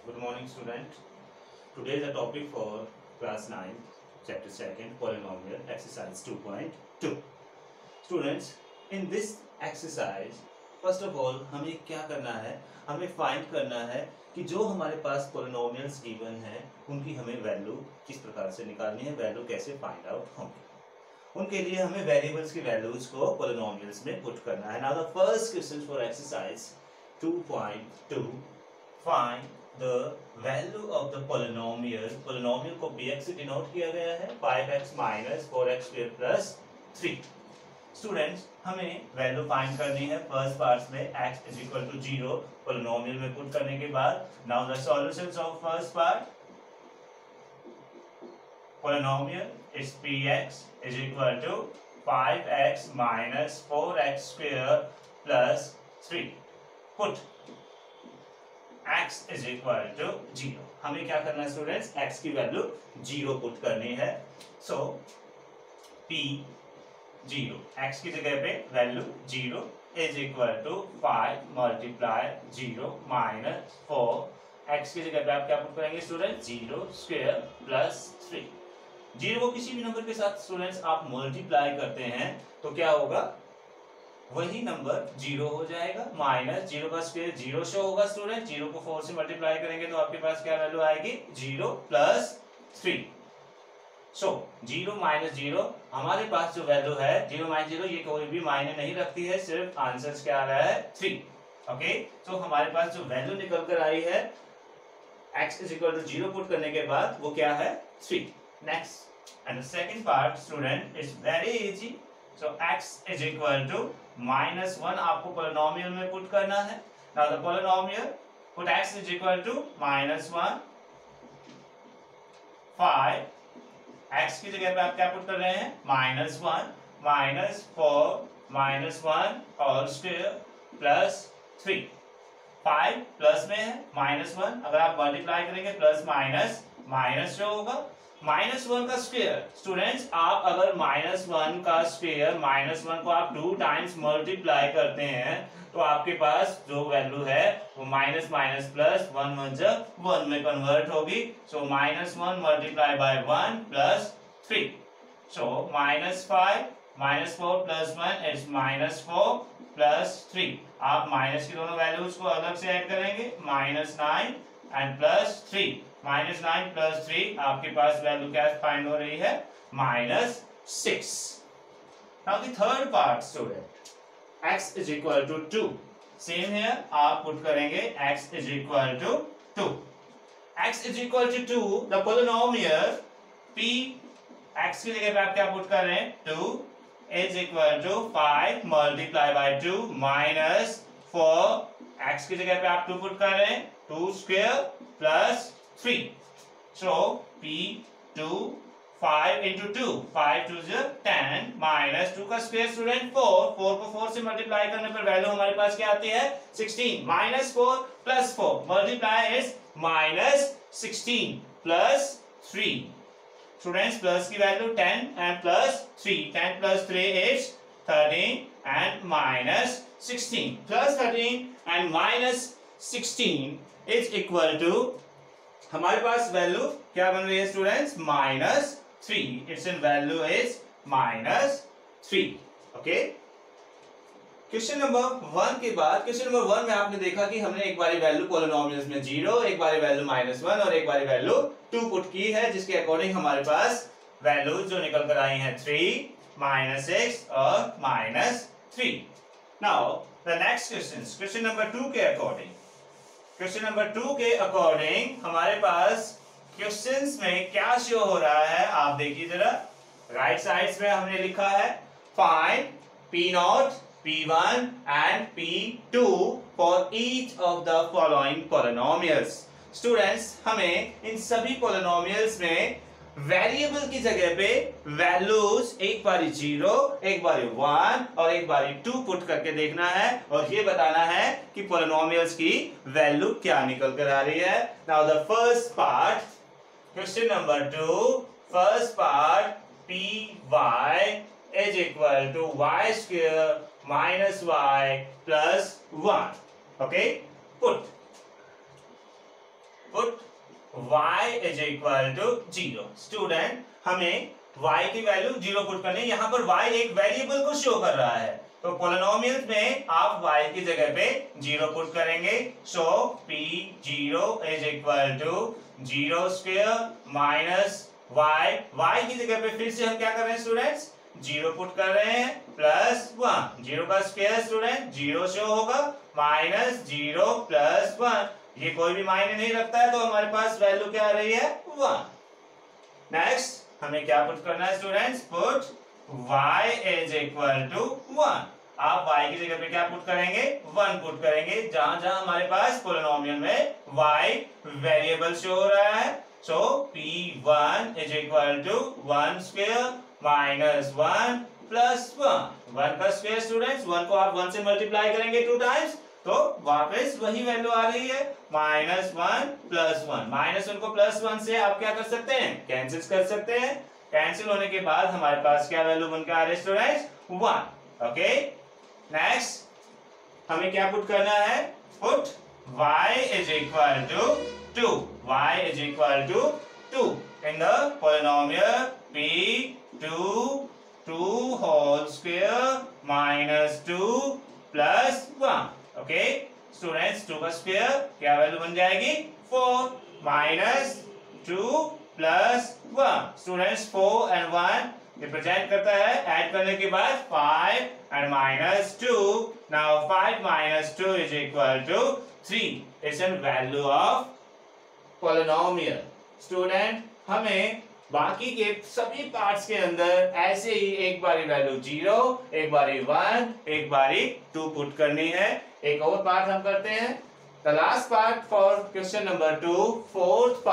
Good morning, student. Today the topic for class 9, chapter 2nd, polynomial exercise 2.2. Students, in this exercise, first of all, हमें क्या करना है? हमें find करना है कि जो हमारे पास polynomials given हैं, उनकी हमें वैल्यू किस प्रकार से निकालनी है, वैल्यू कैसे फाइंड आउट होंगे। उनके लिए हमें वेरिएबल्स की वैल्यूज को polynomials में पुट करना है। Now the first question for exercise 2.2, find the value of the polynomial को bx से डिनोट किया गया है 5x minus 4x square plus 3। Students, हमें वैल्यू फाइंड करनी है फर्स्ट पार्ट में x is equal to 0 polynomial में पुट करने के बाद। Now the solutions of first part, polynomial is px is equal to 5x minus 4x square plus 3। Put x is equal to 0। हमें क्या करना है स्टूडेंट्स, x की वैल्यू 0 पुट करनी है। सो p 0, x की जगह पे value 0 is equal to 5 multiply 0 minus 4। x की जगह पे आप क्या पुट करेंगे स्टूडेंट, 0 स्क्वायर प्लस 3। 0 को किसी भी नंबर के साथ स्टूडेंट्स आप मल्टीप्लाई करते हैं तो क्या होगा, वही नंबर 0 हो जाएगा। माइनस 0 का स्क्वायर 0 शो होगा स्टूडेंट, 0 को 4 से मल्टीप्लाई करेंगे तो आपके पास क्या वैल्यू आएगी, 0 प्लस 3। सो 0 माइनस 0, हमारे पास जो वैल्यू है 0 माइनस 0 ये कोई भी मायने नहीं रखती है, सिर्फ आंसर क्या आ रहा है 3। ओके, तो हमारे पास जो वैल्यू निकल कर आई है x is equal to 0 put करने के बाद वो क्या है, 3। Next and the second part student is very easy. So x is equal to -1 आपको पोलिनोमियल में पुट करना है। Now the polynomial, put x is equal to -1 5, x की जगह पे आप क्या पुट कर रहे हैं, -1 -4 -1 और स्क्वायर प्लस 3। 5 प्लस में है, -1 अगर आप मल्टीप्लाई करेंगे प्लस माइनस माइनस जो होगा, -1 का स्क्वायर स्टूडेंट्स, आप अगर -1 का स्क्वायर -1 को आप 2 टाइम्स मल्टीप्लाई करते हैं तो आपके पास जो वैल्यू है वो माइनस माइनस प्लस 1 जब 1 में कन्वर्ट होगी। सो -1 multiply by 1 plus 3। So -5 -4 plus 1 is -4 plus 3। आप माइनस की दोनों वैल्यूज को अलग से ऐड करेंगे, -9 एंड प्लस 3। -9 प्लस 3 आपके पास वैल्यू क्या फाइंड हो रही है, -6। Now the third part student, x is equal to 2। Same here आप पुट करेंगे x is equal to 2। x is equal to 2, the polynomial p, x की जगह पे आप क्या पुट कर रहे हैं, 2 is equal to 5 multiply by 2 minus 4, x की जगह पे आप 2 पुट कर रहे हैं, 2 square plus 3। So p2 5 into 2, 5 2 is 10 minus 2 का स्क्वायर स्टूडेंट 4 को 4 से मल्टीप्लाई करने पर वैल्यू हमारे पास क्या आती है, 16 -4 plus 4 multiply is -16 plus 3। Students plus की value 10 and plus 3, 10 plus 3 is 13 and -16 plus 13 and -16 is equal to, हमारे पास वैल्यू क्या बन रही है students, -3। It's in value is -3। Okay, question number 1 के बाद क्वेश्चन नंबर 1 में आपने देखा कि हमने एक बारी वैल्यू पोलिनोमियल्स में 0, एक बारी वैल्यू -1 और एक बारी वैल्यू 2 पुट की है, जिसके अकॉर्डिंग हमारे पास वैल्यू जो निकल कर आई है 3 -6 और -3। Now the next question number 2 के अकॉर्डिंग, क्वेश्चन नंबर 2 के अकॉर्डिंग हमारे पास क्वेश्चंस में क्या शो हो रहा है, आप देखिए जरा। राइट साइड्स में हमने लिखा है find p0, p1 and p2 for each of the following polynomials. Students, हमें इन सभी पोलिनोमियल्स में वेरिएबल की जगह पे वैल्यूज एक बारी 0, एक बारी 1 और एक बारी 2 पुट करके देखना है और ये बताना है कि पोलिनोमियल्स की वैल्यू क्या निकल कर आ रही है। Now the first part, question number 2, first part py is equal to y square minus y plus 1. Okay, put put y is equal to 0। Student हमें y की वैल्यू 0 पुट करनी है। यहाँ पर y एक वेरिएबल को शो कर रहा है, तो पोलिनोमियल में आप y की जगह पे 0 पुट करेंगे। So p0 is equal to 0 square minus y की जगह पे फिर से हम क्या कर रहे हैं स्टूडेंट्स, 0 पुट कर रहे हैं, प्लस 1, 0 का स्क्वायर स्टूडेंट 0 शो होगा, माइनस 0 प्लस 1, ये कोई भी मायने नहीं रखता है, तो हमारे पास वैल्यू क्या आ रही है 1। नेक्स्ट हमें क्या पुट करना है students, put y is equal to 1। आप y की जगह पे क्या पुट करेंगे, 1 पुट करेंगे, जहां जहां हमारे पास पोलिनोमियल में y वेरिएबल शो हो रहा है। So p1 is equal to 1 square minus 1 plus 1 का स्क्वायर स्टूडेंट्स, 1 को आप 1 से मल्टीप्लाई करेंगे 2 टाइम्स, तो वापस वही वैल्यू आ रही है, माइनस 1 प्लस 1। माइनस 1 को प्लस 1 से आप क्या कर सकते हैं, कैंसिल कर सकते हैं। कैंसिल होने के बाद हमारे पास क्या वैल्यू बनकर आ रही है स्टूडेंट्स, 1। ओके, नेक्स्ट हमें क्या पुट करना है, put y is equal to 2, y is equal to 2 in the polynomial p2 2 whole square minus 2 plus 1। Okay students, 2 का स्क्वायर क्या वैल्यू बन जाएगी, 4 minus 2 plus 1। Students 4 and 1 represent करता है, ऐड करने के बाद 5 and minus 2। Now 5 minus 2 is equal to 3। It's an value of polynomial. Student हमें बाकी के सभी पार्ट्स के अंदर ऐसे ही एक बारी वैल्यू 0, एक बारी 1, एक बारी 2 पुट करनी है। एक और पार्ट हम करते हैं, the last part for question number 2, fourth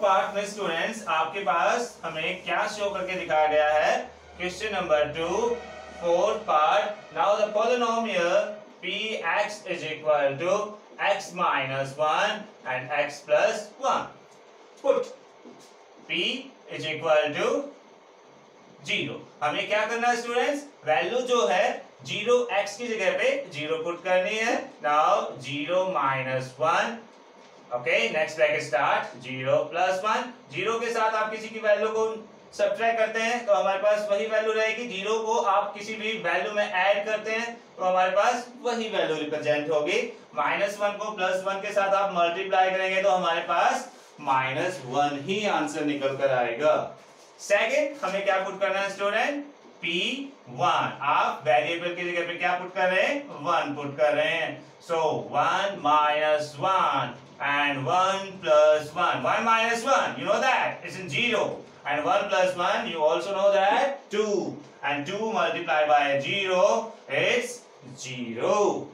part में स्टूडेंट्स आपके पास हमें क्या शो करके दिखाया गया है, question number 2 fourth part. Now the polynomial px is equal to x minus 1 and x plus 1। Put p is equal to 0। हमें क्या करना है स्टूडेंट्स, वैल्यू जो है 0 x की जगह पे 0 पुट करनी है। Now 0 minus 1, okay next bracket start, 0 plus 1। 0 के साथ आप किसी की वैल्यू को सब्ट्रैक्ट करते हैं तो हमारे पास वही वैल्यू रहेगी। 0 को आप किसी भी वैल्यू में ऐड करते हैं तो हमारे पास वही वैल्यू रिप्रेजेंट होगी। माइनस 1 को प्लस 1 के साथ आप मल्टीप्लाई करेंगे तो हमारे पास माइनस 1 ही आंसर निकल कर आएगा। सेकंड हमें क्या पुट करना है स्टूडेंट, p1। आप वेरिएबल की जगह पे क्या पुट कर रहे हैं, 1 पुट कर रहे हैं। सो 1 minus 1 and 1 plus 1, 1 minus 1, you know that it's in 0, and 1 plus 1 you also know that 2, and 2 multiplied by 0 is 0.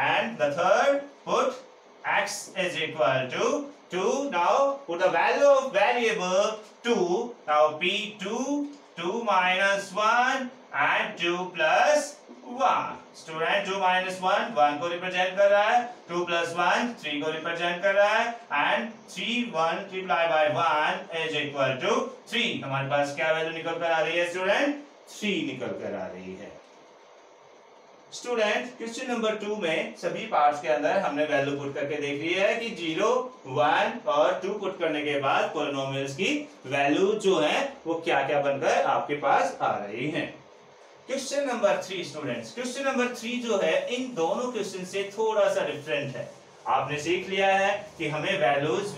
And the third, put x is equal to 2. Now put the value of variable 2. Now p2, 2 minus 1 and 2 plus 1। Student 2 minus 1 1 को represent कर रहा है, 2 plus 1 3 को represent कर रहा है, and 3 1 multiply by 1 is equal to 3। हमारे पास क्या वैल्यू निकल कर आ रही है स्टूडेंट, 3 निकल कर आ रही है। स्टूडेंट क्वेश्चन नंबर 2 में सभी पार्ट्स के अंदर हमने वैल्यू पुट करके देख ली है कि 0 1 और 2 पुट करने के बाद पॉलिनोमियल्स की वैल्यू जो है वो क्या क्या बनकर आपके पास आ रही है। Question number 3 students, question number 3 जो है इन दोनों क्वेश्चन से थोड़ा सा डिफरेंट है। आपने सीख लिया है कि हमें वैल्यूज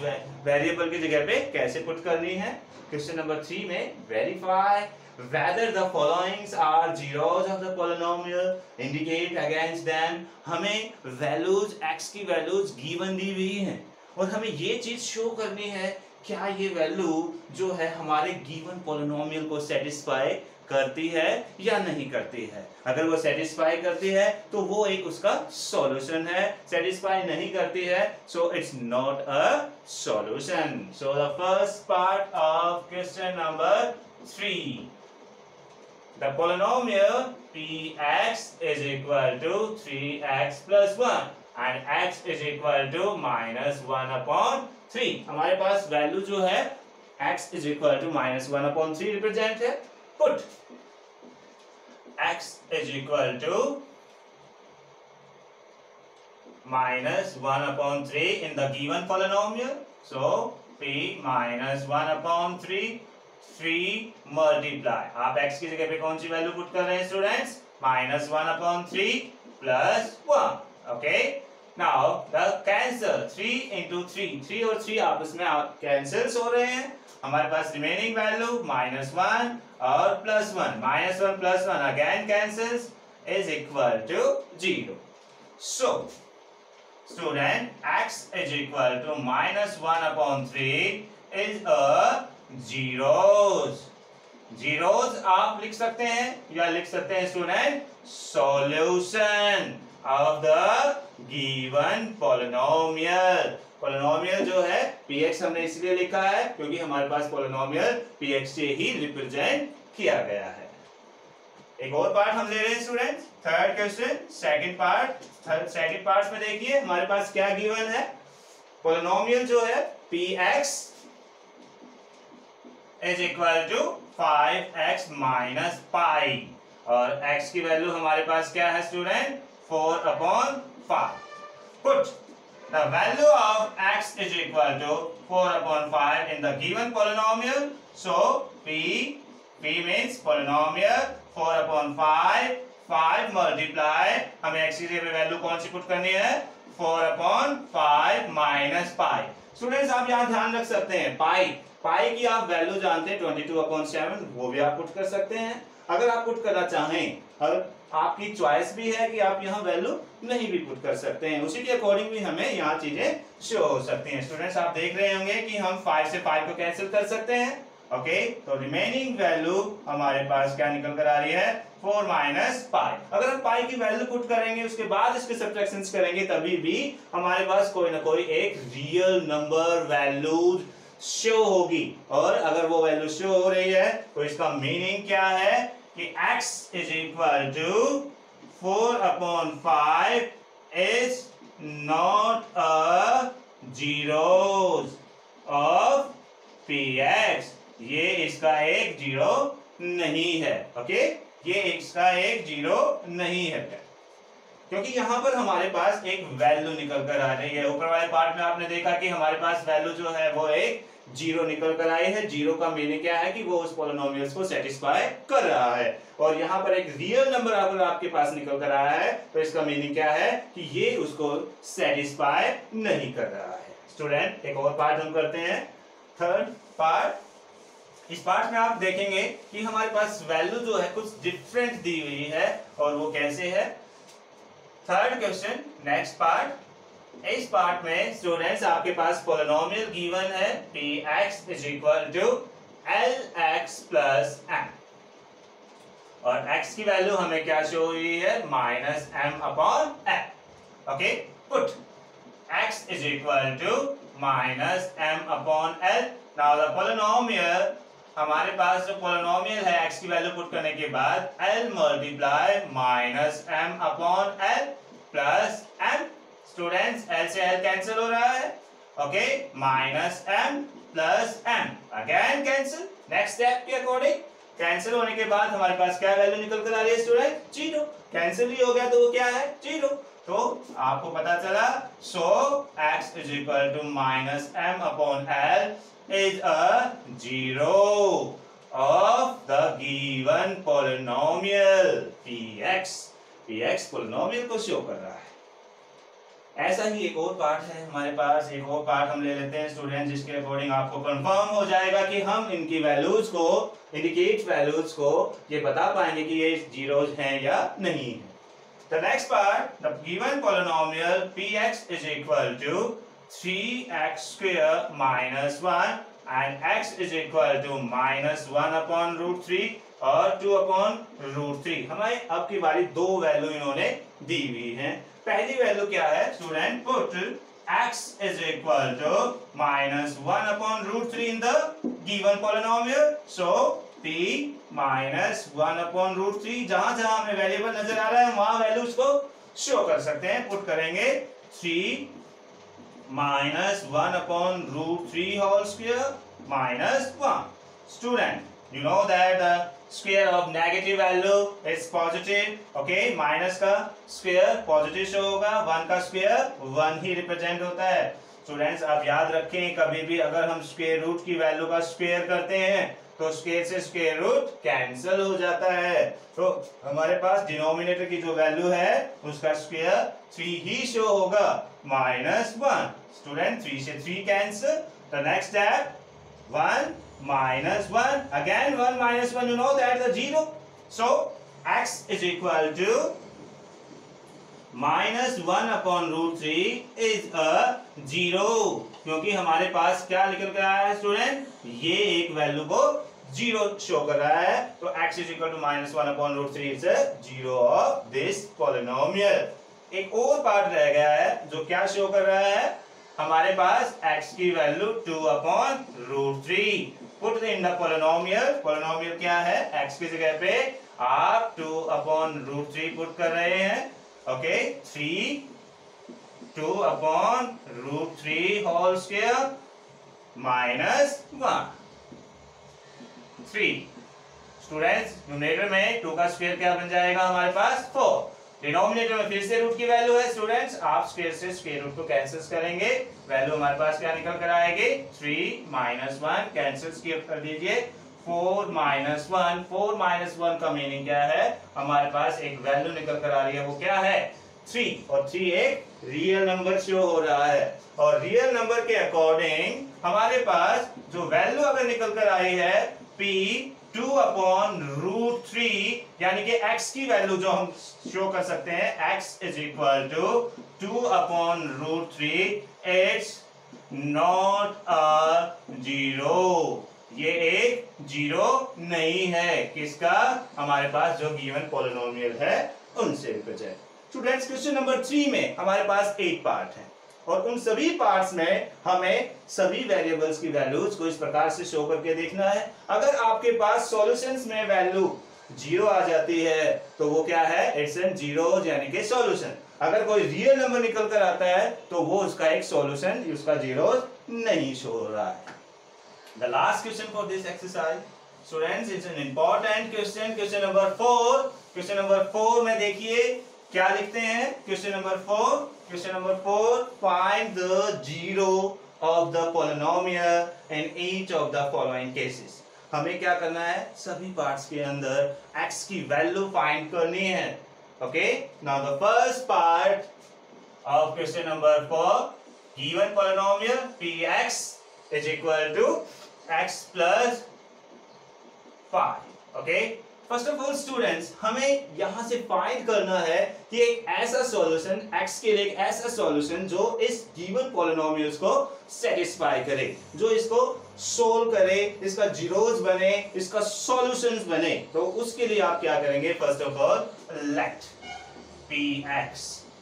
वेरिएबल की जगह पे कैसे पुट करनी है। क्वेश्चन नंबर 3 में verify whether the followings are zeros of the polynomial, indicate against them। हमें वैल्यूज x की वैल्यूज गिवन दी हुई हैं और हमें ये चीज शो करनी है क्या ये वैल्यू जो है हमारे गिवन पॉलिनोमियल को सेटिस्फाई करती है या नहीं करती है। अगर वो सेटिस्फाई करती है तो वो एक उसका सॉल्यूशन है, सेटिस्फाई नहीं करती है so it's not a solution. So the first part of question number 3, the polynomial px is equal to 3x plus 1 and x is equal to minus 1 upon 3। हमारे पास वैल्यू जो है x is equal to minus 1 upon 3 represent है। Put x is equal to minus 1 upon 3 in the given polynomial. So p minus 1 upon 3 multiply. आप x की जगह पे कौन सी value put कर रहे हैं students? minus 1 upon 3 plus 1. Okay. Now the cancel 3 into 3 और 3 आपस में कैंसिल्स हो रहे हैं. हमारे पास रिमेनिंग वैल्यू -1 और +1. -1 plus 1 again cancels is equal to 0. So student x is equal to -1 upon 3 is a zeros. zeros आप लिख सकते हैं या लिख सकते हैं student solution of the given polynomial. Polynomial जो है px हमने इसलिए लिखा है क्योंकि हमारे पास पॉलिनोमियल px से ही रिप्रेजेंट किया गया है. एक और पार्ट हम ले रहे हैं students. Third question second part में देखिए हमारे पास क्या गिवन है. पॉलिनोमियल जो है px is equal to 5x minus pi और x की वैल्यू हमारे पास क्या है student? 4/5. Put the value of x is equal to 4/5 in the given polynomial. So p means polynomial 4/5. 5 multiply हमें x की जगह वैल्यू कौन सी पुट करनी है? 4/5 minus pi. स्टूडेंट्स आप यहाँ ध्यान रख सकते हैं पाई की आप वैल्यू जानते हैं 22/7, वो भी आप पुट कर सकते हैं. अगर आप पुट करना चाहें और आपकी चॉइस भी है कि आप यहाँ वैल्यू नहीं भी पुट कर सकते हैं, उसी के अकॉर्डिंग भी हमें यहाँ चीजें शो हो सकती हैं. स्टूडेंट्स आप देख रहे होंगे कि हम 5 से 5 को कैंसिल कर सकते हैं. ओके तो रिमेनिंग वैल्यू हमारे पास क्या निकल कर आ रही है? 4 minus पाई. अगर हम पाई की वैल्यू पुट करेंगे उसके बाद इसके सब्ट्रैक्शंस करेंगे तभी भी हमारे पास कोई ना कोई एक रियल नंबर वैल्यू शो होगी. और अगर वो वैल्यू शो हो रही है तो इसका मीनिंग क्या है कि x is equal to 4/5 is not a zeros of px. ये इसका एक जीरो नहीं है. ओके ये इसका एक जीरो नहीं है क्योंकि यहाँ पर हमारे पास एक वैल्यू निकल कर आ रही है. ऊपर वाले पार्ट में आपने देखा कि हमारे पास वैल्यू जो है वो एक जीरो निकल कर आई है. जीरो का मीनिंग क्या है कि वो उस पॉलिनोमियल्स को सेटिस्फाई कर रहा है. और यहाँ पर एक रियल नंबर अगर आपके पास निकल कर आया है तो इसका मीनिंग क्या है कि ये उसको सेटिस्फाई नहीं कर रहा है. स्टूडेंट एक और पार्ट हम करते हैं. Third part. इस पार्ट में आप देखेंगे कि हमारे पास वैल्यू जो है कुछ डिफरेंट दी हुई है और वो कैसे है. Third question next part. इस पार्ट में स्टूडेंट्स आपके पास पॉलिनोमियल गिवन है px is equal to lx plus m और x की वैल्यू हमें क्या शो हुई है? -m/n. Okay put x is equal to -m/l. Now the polynomial हमारे पास जो पॉलिनोमियल है x की वैल्यू पुट करने के बाद l multiply -m/l plus m. Students l से l कैंसिल हो रहा है. Okay -m plus m again cancel. Next step के अकॉर्डिंग कैंसिल होने के बाद हमारे पास क्या वैल्यू निकल कर आ रही है स्टूडेंट? 0. कैंसिल ही हो गया तो वो क्या है? 0. तो आपको पता चला सो x is equal to -m/l is a zero of the given polynomial px. px polynomial को शो कर रहा है. ऐसा ही एक और पार्ट है हमारे पास. एक और पार्ट हम ले लेते हैं स्टूडेंट जिसके अकॉर्डिंग आपको कंफर्म हो जाएगा कि हम इनकी वैल्यूज को इंडिकेट वैल्यूज को ये बता पाएंगे कि ये जीरोज हैं या नहीं है. The next part, the given polynomial px is equal to 3x square minus 1 and x is equal to -1/√3 और 2/√3. हमें अब की बारी दो वैल्यू इन्होंने दी हुई हैं. पहली वैल्यू क्या है student? Put x is equal to -1/√3 in the given polynomial. So p -1/√3 जहां जहां हमें वेरिएबल नजर आ रहा है वहां वैल्यूज को शो कर सकते हैं. पुट करेंगे 3 -1/√3 whole square minus 1. Student, you know that square of negative value is positive. Okay, minus का स्क्वायर पॉजिटिव शो होगा, 1 का स्क्वायर 1 ही रिप्रेजेंट होता है। स्टूडेंट्स आप याद रखें, कभी भी अगर हम स्क्वायर रूट की वैल्यू का स्क्वायर करते हैं तो स्क्वायर से स्क्वायर रूट कैंसिल हो जाता है। तो हमारे पास डिनोमिनेटर की जो वैल्यू है उसका स्क्वायर 3 ही शो होगा, -1। स्टूडेंट 3 से 3 cancel. The next step 1 -1, again 1 -1, you know that the 0. So x is equal to -1/√3 is a 0, क्योंकि हमारे पास क्या निकल कर आया है स्टूडेंट, ये एक वैल्यू को 0 शो कर रहा है। तो x is equal to -1/√3 is a 0 of this polynomial। एक और पार्ट रह गया है जो क्या शो कर रहा है, हमारे पास x की value 2/√3 put in the polynomial. Polynomial क्या है, x की जगह पे आप 2/√3 पुट कर रहे हैं। Okay, 2/√3 whole square -1 3। Students numerator में 2 का स्क्वायर क्या बन जाएगा हमारे पास 4। डिनोमिनेटर में फिर से रूट की वैल्यू है स्टूडेंट्स, आप स्क्वायर से स्क्वायर रूट को कैंसिल करेंगे, वैल्यू हमारे पास क्या निकल कर आएगी 3 -1 कैंसिल कर दीजिए 4 -1। 4 -1 का मीनिंग क्या है, हमारे पास एक वैल्यू निकल कर आ रही है, वो क्या है 3, और 3 एक रियल नंबर शो हो रहा है। और रियल नंबर के अकॉर्डिंग हमारे पास जो वैल्यू अगर निकल कर आई है P 2/√3, यानी कि x की वैल्यू जो हम शो कर सकते हैं x is equal to 2/√3, it's not a 0। ये एक 0 नहीं है, किसका, हमारे पास जो गिवन पॉलिनोमियल है उनसे रिप्रेजेंट। स्टूडेंट्स क्वेश्चन नंबर 3 में हमारे पास 8 पार्ट है और उन सभी पार्ट्स में हमें सभी वेरिएबल्स की वैल्यूज को इस प्रकार से शो करके देखना है। अगर आपके पास सॉल्यूशंस में वैल्यू 0 आ जाती है तो वो क्या है, इट्स एन 0 यानी कि सॉल्यूशन। अगर कोई रियल नंबर निकल कर आता है तो वो उसका एक सॉल्यूशन, उसका 0 नहीं शो हो रहा है। The last question for this exercise students it's an important question, question number 4। Question number 4 में देखिए क्या लिखते हैं, question number 4 find the 0 of the polynomial in each of the following cases. हमें क्या करना है, सभी पार्ट्स के अंदर x की वैल्यू फाइंड करनी है। Okay, now the first part of question number 4, given polynomial px is equal to x plus 5। Okay, first of all students हमें यहां से फाइंड करना है कि एक ऐसा सॉल्यूशन, x के लिए एक ऐसा सॉल्यूशन जो इस गिवन पॉलिनोमियल्स को सेटिस्फाई करे, जो इसको सोल्व करे, इसका जीरोस बने, इसका सॉल्यूशंस बने। तो उसके लिए आप क्या करेंगे, first of all let px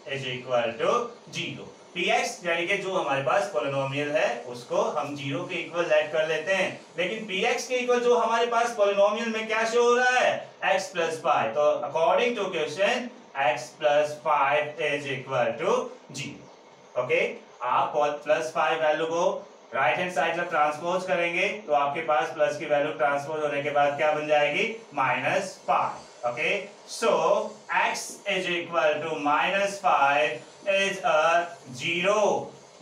is equal to 0। px यानी कि जो हमारे पास पॉलिनोमियल है उसको हम 0 के इक्वल लेट कर लेते हैं, लेकिन px के इक्वल जो हमारे पास पॉलिनोमियल में क्या शो हो रहा है, x plus 5। तो according to question x plus 5 is equal to 0। Okay, आप +5 वैल्यू को राइट हैंड साइड में ट्रांसपोज करेंगे तो आपके पास प्लस की वैल्यू ट्रांसपोज होने के बाद क्या बन जाएगी, -5। Okay, so x is equal to -5 is a 0।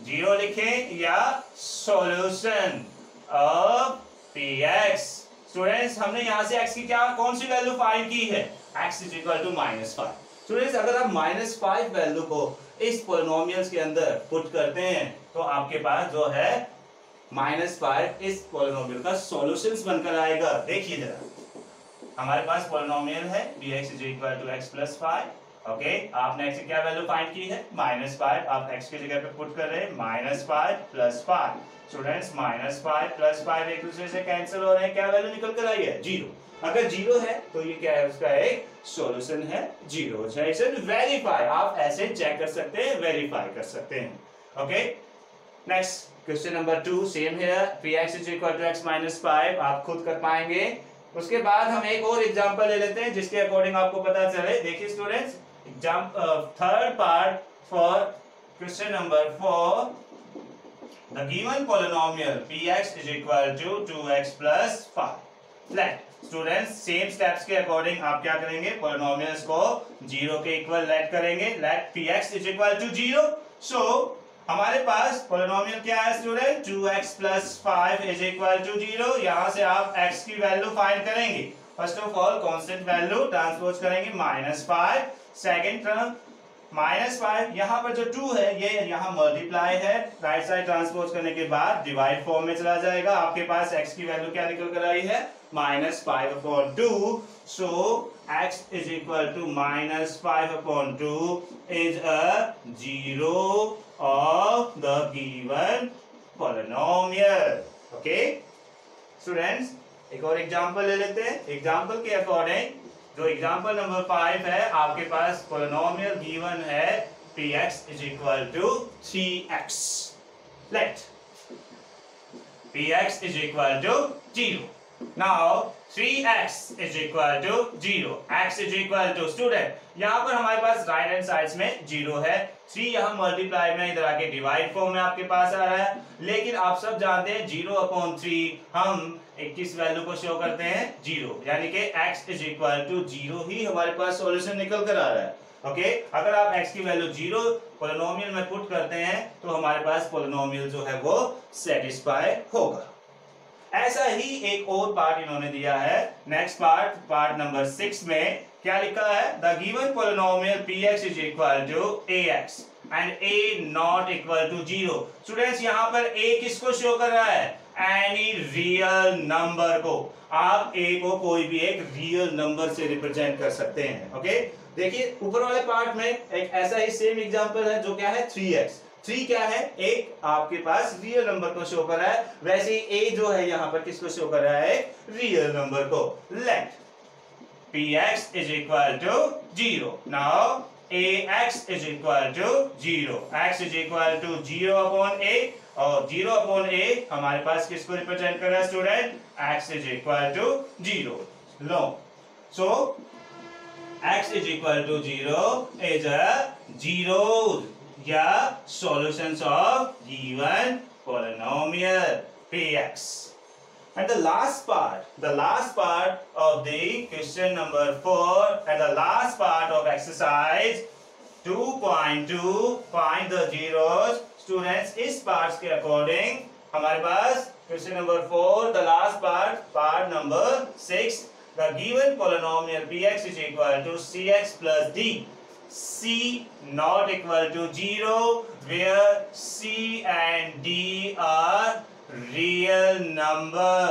0 लिखें या solution of px। स्टूडेंट्स हमने यहां से x की क्या कौन सी वैल्यू फाइंड की है, x is equal to -5। Students अगर आप -5 वैल्यू को इस पॉलिनोमियल्स के अंदर पुट करते हैं तो आपके पास जो है -5 इस पॉलिनोमियल का सॉल्यूशंस बनकर आएगा। देखिए जरा, हमारे पास पॉलिनोमियल है px is equal to x plus 5। Okay, आपने x की क्या वैल्यू फाइंड की है, -5। आप x की जगह पे पुट कर रहे हैं -5 plus 5। स्टूडेंट्स -5 plus 5 एक दूसरे से कैंसिल हो रहे हैं, क्या वैल्यू निकल कर आई है, 0। अगर 0 है तो ये क्या है, उसका एक सॉल्यूशन है 0। इसे वेरीफाई, आप ऐसे चेक कर सकते हैं, वेरीफाई कर सकते हैं। Okay, next question number 2 same है, px is equal to x minus 5 आप खुद कर पाएंगे। उसके बाद हम एक और एग्जांपल ले लेते हैं जिसके अकॉर्डिंग आपको पता चले। देखिए students, third part for question number 4, the given polynomial px is equal to 2x plus 5। Let students same steps के अकॉर्डिंग आप क्या करेंगे, पॉलिनोमियल्स को 0 के इक्वल लेट करेंगे, let px is equal to 0। So हमारे पास पॉलिनोमियल क्या है student, 2x plus 5 is equal to 0। यहां से आप x की वैल्यू फाइंड करेंगे। First of all constant value transpose करेंगे -5, सेकंड टर्म -5, यहाँ पर जो 2 है ये यहाँ मल्टीप्लाई है, राइट साइड ट्रांसपोज करने के बाद डिवाइड फॉर्म में चला जाएगा। आपके पास x की वैल्यू क्या निकल कर आई है, -5/2। So x is equal to -5/2 is a 0 of the given polynomial। Okay students, एक और एग्जांपल ले लेते हैं। एग्जांपल के अकॉर्डिंग जो एग्जांपल नंबर 5 है, आपके पास पोलिनोमियल गिवन है px इज इक्वल टू 3x। Let px is equal to 0। Now 3x is equal to 0, x is equal to, student यहाँ पर हमारे पास राइट हैंड साइड में 0 है, 3 यहाँ मल्टीप्लाई में इधर आके डिवाइड फॉर्म में आपके पास आ रहा है। लेकिन आप सब जानते हैं 0/3 हम किस वैल्यू को शो करते हैं, 0, यानी कि x इज इक्वल टू 0 ही हमारे पास सॉल्यूशन निकल कर आ रहा है। ओके अगर आप x की वैल्यू 0 पोलिनोमियल में पुट करते हैं तो हमारे पास पोलिनोमियल जो है वो सेटिस्फाई होगा। ऐसा ही एक और पार्ट इन्होंने दिया है, नेक्स्ट पार्ट नंबर 6 में क्या लिखा है, the given polynomial px is equal to ax and a not equal to 0। Students यहाँ पर a किसको शो कर रहा है, एनी रियल नंबर को। आप a को कोई भी एक रियल नंबर से रिप्रेजेंट कर सकते हैं। ओके देखिए ऊपर वाले पार्ट में एक ऐसा ही सेम एग्जांपल है जो क्या है 3x। 3 क्या है, एक आपके पास रियल नंबर को शो कर रहा है, वैसे ही a जो है यहाँ पर किसको शो कर रहा है, एक रियल नंबर को। Let px is equal to 0। Now ax is equal to 0, x is equal to 0/a और 0/a हमारे पास किसको रिप्रेजेंट कर रहा है student, x is equal to 0। लो so x is equal to 0 is a 0 या solutions of given polynomial px। And the last part of the question number 4 and the last part of exercise 2.2 find the zeros। students इस parts के according हमारे पास question number 4 the last part number 6, the given polynomial px is equal to cx plus d, c not equal to 0 where c and d are real number।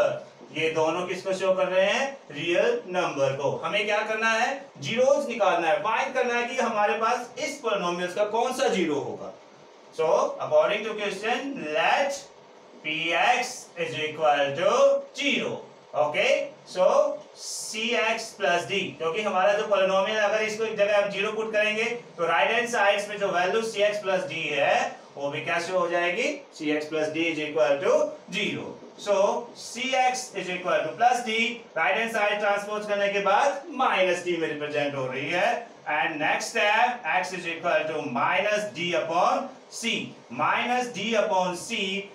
ये दोनों किसको show कर रहे हैं, real number को। हमें क्या करना है, जीरोस निकालना है, फाइंड करना है कि हमारे पास इस पोलिनोमियल्स का कौन सा जीरो होगा। So according to question let px is equal to 0। Okay so cx plus d, क्योंकि हमारा जो पोलिनोमियल अगर इसको एक जगह आप 0 पुट करेंगे तो राइट हैंड साइड में जो वैल्यू cx प्लस d है वो भी कैसे हो जाएगी, cx plus d is equal to 0। So cx is equal to plus d, right hand side transpose करने के बाद माइनस d में रिप्रेजेंट हो रही है। And next step x is equal to minus d upon c, minus d upon c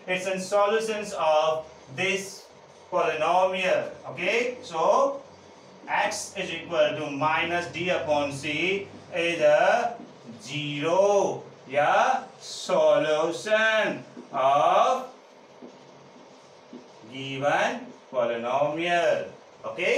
it's in solutions of this polynomial। okay so x is equal to minus d upon c is a 0 या solution of given polynomial। okay